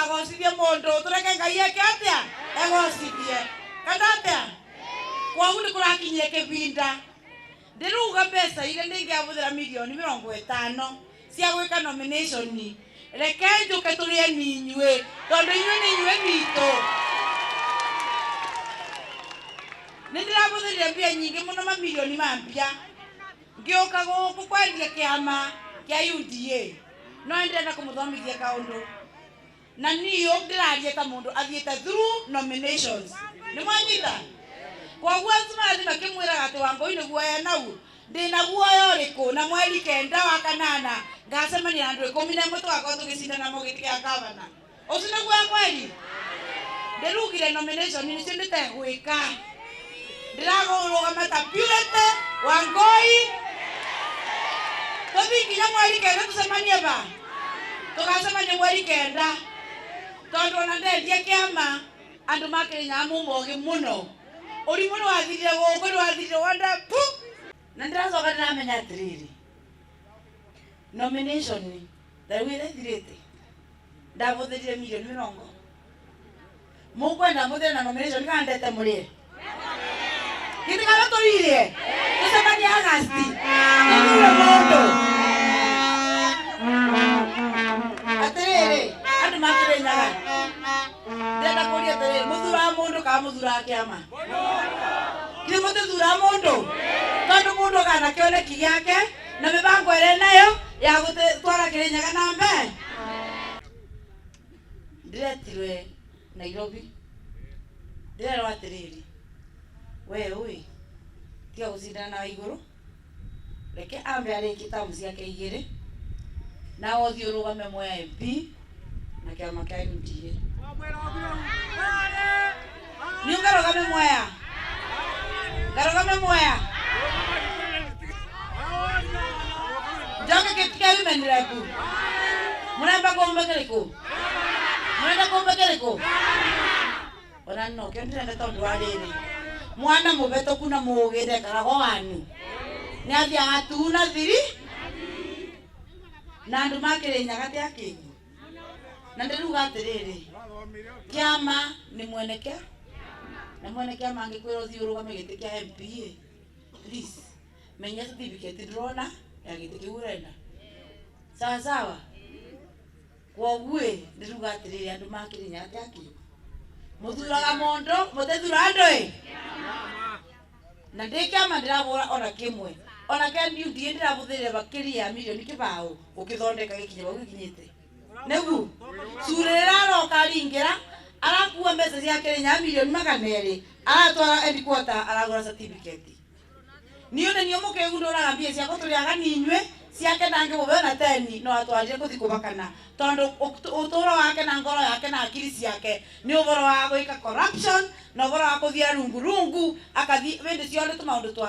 ndugagocithie mundu tureke ngai eke atia egocithie kana atia kwa nĩ kũrakinyire kĩbinda ndiruga mbeca ile ndingiabuthira milioni 50 cia gwika nomination reke njuke turie ninywe tondu inywe ninywe bitu nindirabuthirire mbia nyingi muno mamilioni ma mbia ngioka guku kwendia kiama kia UDA no ndirenda kumuthomithia kaundu na niyo ndiraria ta mundu athiite through nominations ni mwanyita kwa gwathima makimwira ati Wangui ni guoya nau ndina guoya uriku na mweri 9 wa kanana ngacemania andu 11 twakorwo tugicindana mugiti kia gavana ucio ni guoya kweli ndirugire nomination ni cio nditegwika ndiragurugama ta Purity Wangui tuthikinya mweri 9 tucemanie ba tugacemania mweri 9 tondu ona ndendia kiama andu makirinya mumogi muno uri muno wathirire guku ni wathirire wanda pu na ndiracoka ndiramenya atiriri nomination ndawire thirite ndabuthirire milioni 50 mukwenda muthire na nomination kandete murie kiti kama tuirie tucemanie Agasti nĩure mũndũ atiriri andu makirinyaga ndenda kuria atiriri muthura mundu kana muthura kiama kile muthura mundu tondu mundu kana kioneki giake na mibango ire nayo ya gutwara Kirinyaga na mbere ndiretirwe Nairobi ndirerwo atiriri we ui tiga gucindana na iguru reke ambe ariki tamu ciake igiri na othi urugame mwe MP na kiama kia UDA ni ngarogame mwaya ngarogame mwaya Joga ketika women rep munamba kombekereko munenda kombekereko ona no kendenda tondu ariri mwana mubeto kuna mugire karago wanyu ni athia atuna thiri na andu makirinyaga ti akinyi na ndiruga atiriri kiama ni mwenekea na mwenekea mangikwira uthi urugame giti kia MPA please menya certificate drona ya giti kiu urenda sawa sawa kwa gwe ndiruga atiriri andu makirinyaga ti akinyi muthuraga mundu mutethura andu na ndikiama ndirabura ona kimwe ona kendi UDA ndirabuthirire bakiria milioni kibao ukithondeka gikinya bau gikinyite negu surera roka ringira arakuwa mbeca cia Kenya milioni 200 aratwara headquarter aragura certificate nione niyo mukegunduraga mbia cia guturiaga ninywe ciake nange mubeo na 10 no atwarire kuthi kubakana tondu uturo wake na ngoro yake na akili ciake ni uboro wa gwika corruption na uboro wa kuthia rungu akathi wende ciothe tumaundu twa